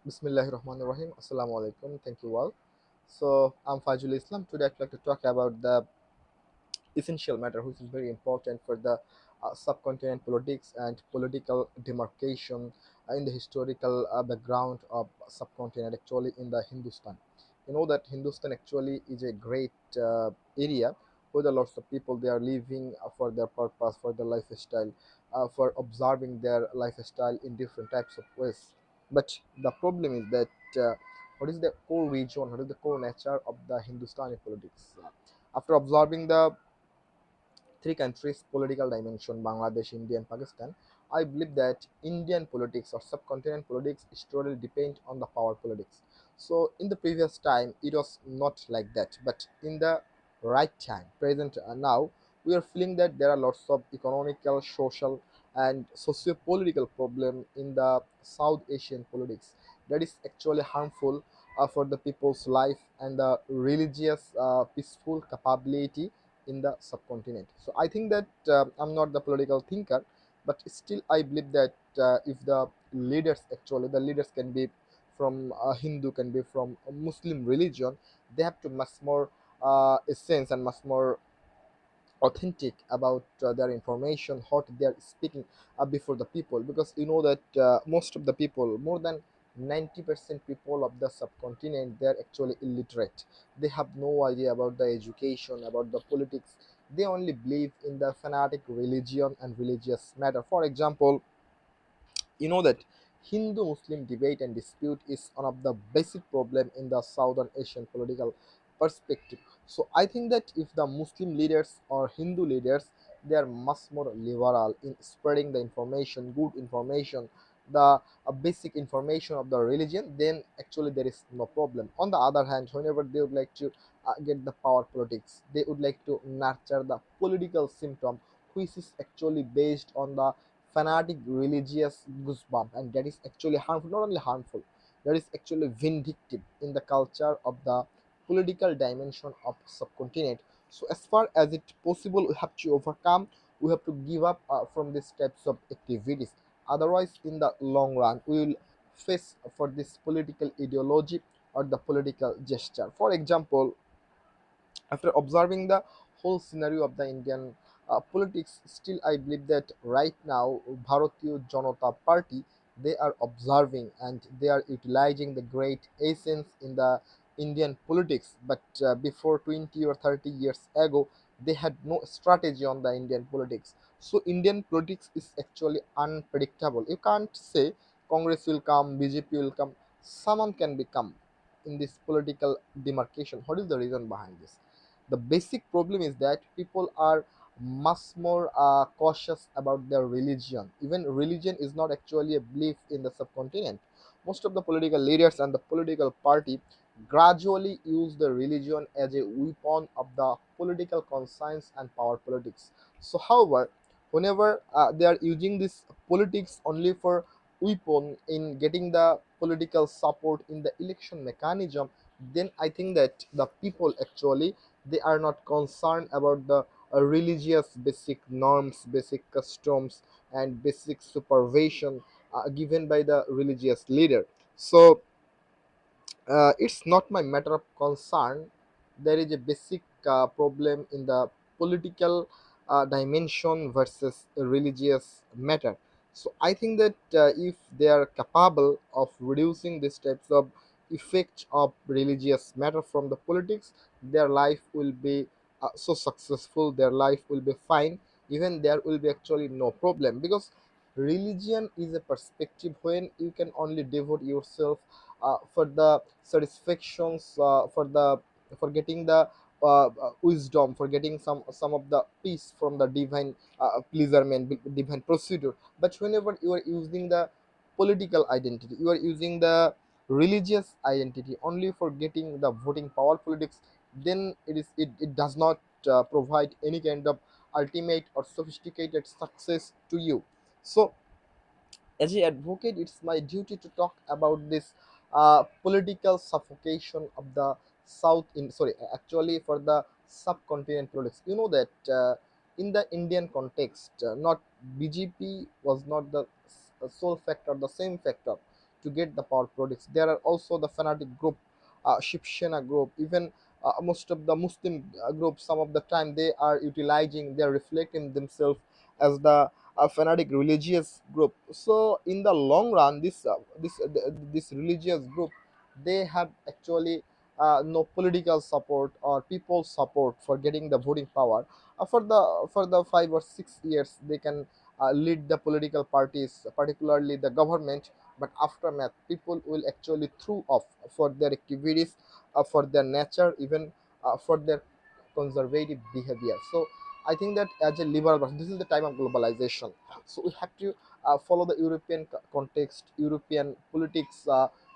Bismillahirrahmanirrahim. Assalamu alaikum. Thank you all. So I'm Fajul Islam. Today I'd like to talk about the essential matter which is very important for the subcontinent politics and political demarcation in the historical background of subcontinent actually in the Hindustan. You know that Hindustan actually is a great area where the lots of people they are living for their purpose, for their lifestyle, for observing their lifestyle in different types of ways. But the problem is that what is the core region, what is the core nature of the Hindustani politics? After observing the three countries political dimension, Bangladesh, India, and Pakistan, I believe that Indian politics or subcontinent politics strongly depend on the power politics. So in the previous time it was not like that, but in the right time present now we are feeling that there are lots of economical, social, and socio-political problem in the South Asian politics that is actually harmful for the people's life and the religious peaceful capability in the subcontinent. So I think that I'm not the political thinker, but still I believe that if the leaders actually the leaders can be from a Hindu, can be from a Muslim religion, they have to much more essence and much more authentic about their information, what they are speaking before the people, because you know that most of the people, more than 90% people of the subcontinent, they are actually illiterate. They have no idea about the education, about the politics. They only believe in the fanatic religion and religious matter. For example, you know that Hindu-Muslim debate and dispute is one of the basic problem in the Southern Asian political perspective. So I think that if the Muslim leaders or Hindu leaders, they are much more liberal in spreading the information, good information, the basic information of the religion, then actually there is no problem. On the other hand, whenever they would like to get the power politics, they would like to nurture the political symptom, which is actually based on the fanatic religious goosebump, and that is actually harmful. Not only harmful, that is actually vindictive in the culture of the political dimension of subcontinent. So as far as it possible, we have to overcome, we have to give up from these types of activities. Otherwise in the long run we will face for this political ideology or the political gesture. For example, after observing the whole scenario of the Indian politics, still I believe that right now Bharatiya Janata Party, they are observing and they are utilizing the great essence in the Indian politics. But before 20 or 30 years ago, they had no strategy on the Indian politics. So Indian politics is actually unpredictable. You can't say Congress will come, BJP will come, someone can become in this political demarcation. What is the reason behind this? The basic problem is that people are much more cautious about their religion. Even religion is not actually a belief in the subcontinent. Most of the political leaders and the political party gradually use the religion as a weapon of the political conscience and power politics. So however, whenever they are using this politics only for weapon in getting the political support in the election mechanism, then I think that the people actually, they are not concerned about the religious basic norms, basic customs, and basic supervision given by the religious leader. So it's not my matter of concern. There is a basic problem in the political dimension versus a religious matter. So I think that if they are capable of reducing these types of effects of religious matter from the politics, their life will be so successful, their life will be fine. Even there will be actually no problem, because religion is a perspective when you can only devote yourself for the satisfactions, for getting the wisdom, for getting some of the peace from the divine pleasurement, divine procedure. But whenever you are using the political identity, you are using the religious identity only for getting the voting power politics, then it does not provide any kind of ultimate or sophisticated success to you. So as an advocate, it's my duty to talk about this political suffocation of the South in sorry, actually for the subcontinent politics. You know that in the Indian context, not BJP was not the sole factor, the same factor to get the power politics. There are also the fanatic group, Shipshena group, even most of the Muslim groups. Some of the time they are utilizing, they are reflecting themselves as the fanatic religious group. So in the long run, this religious group, they have actually no political support or people support for getting the voting power. For the 5 or 6 years they can lead the political parties, particularly the government, but aftermath people will actually throw off for their activities, for their nature, even for their conservative behavior. So I think that as a liberal person, this is the time of globalization. So we have to follow the European context, European politics,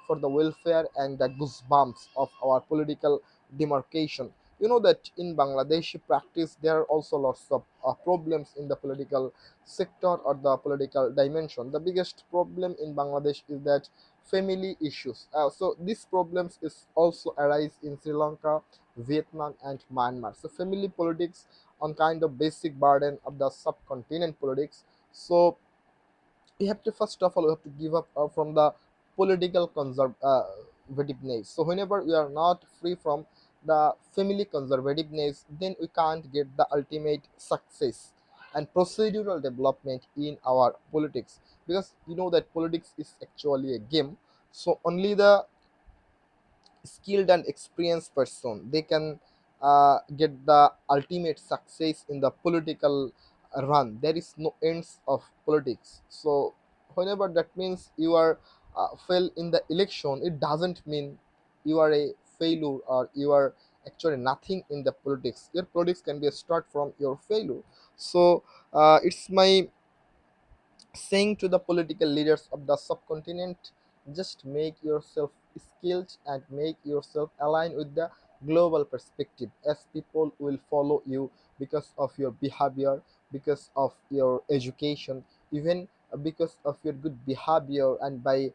for the welfare and the goosebumps of our political demarcation. You know that in Bangladeshi practice there are also lots of problems in the political sector or the political dimension. The biggest problem in Bangladesh is that family issues. So these problems is also arise in Sri Lanka, Vietnam, and Myanmar. So family politics on kind of basic burden of the subcontinent politics. So we have to, first of all, we have to give up from the political conservativeness. So whenever we are not free from the family conservativeness, then we can't get the ultimate success and procedural development in our politics, because you know that politics is actually a game. So only the skilled and experienced person, they can get the ultimate success in the political run. There is no ends of politics. So whenever that means you are fail in the election, it doesn't mean you are a failure or you are actually nothing in the politics. Your politics can be a start from your failure. So it's my saying to the political leaders of the subcontinent, just make yourself skilled and make yourself aligned with the global perspective, as people will follow you because of your behavior, because of your education, even because of your good behavior. And by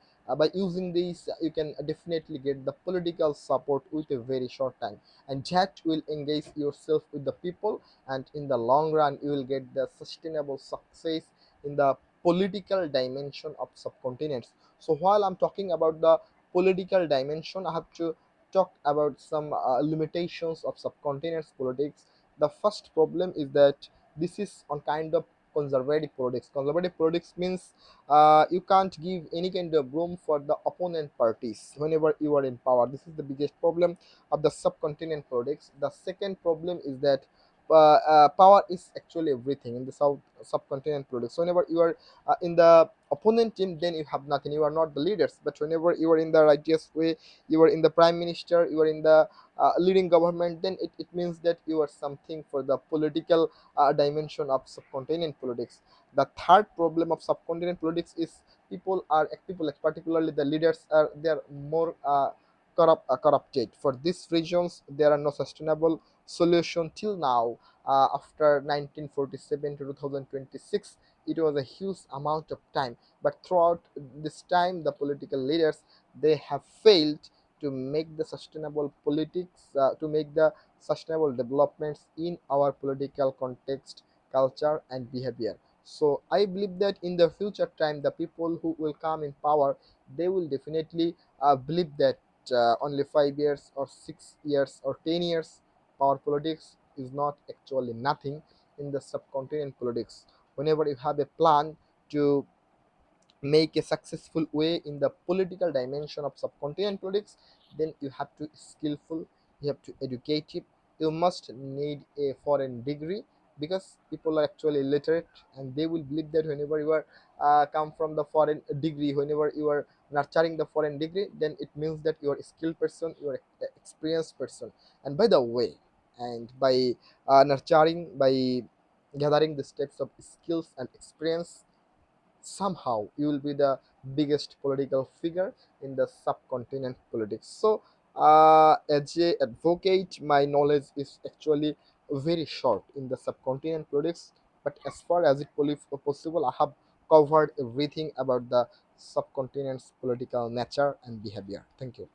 using these, you can definitely get the political support with a very short time, and that will engage yourself with the people, and in the long run you will get the sustainable success in the political dimension of subcontinents. So while I'm talking about the political dimension, I have to talk about some limitations of subcontinents politics. The first problem is that this is on kind of conservative politics. Conservative politics means you can't give any kind of room for the opponent parties whenever you are in power. This is the biggest problem of the subcontinent politics. The second problem is that power is actually everything in the south subcontinent politics. So whenever you are in the opponent team, then you have nothing, you are not the leaders. But whenever you are in the righteous way, you are in the prime minister, you are in the leading government, then it means that you are something for the political dimension of subcontinent politics. The third problem of subcontinent politics is people, like particularly the leaders, are they are more corrupted. For these regions there are no sustainable solution till now. After 1947 to 2026, it was a huge amount of time, but throughout this time the political leaders, they have failed to make the sustainable politics, to make the sustainable developments in our political context, culture, and behavior. So I believe that in the future time, the people who will come in power, they will definitely believe that only 5 years or 6 years or 10 years power politics is not actually nothing in the subcontinent politics. Whenever you have a plan to make a successful way in the political dimension of subcontinent politics, then you have to skillful, you have to educative, you must need a foreign degree, because people are actually illiterate, and they will believe that whenever you are come from the foreign degree, whenever you are nurturing the foreign degree, then it means that you are a skilled person, you are an experienced person. And by the way, and by nurturing, by gathering these types of skills and experience, somehow you will be the biggest political figure in the subcontinent politics. So as a advocate, my knowledge is actually very short in the subcontinent politics, but as far as it possible, I have covered everything about the subcontinent's political nature and behavior. Thank you.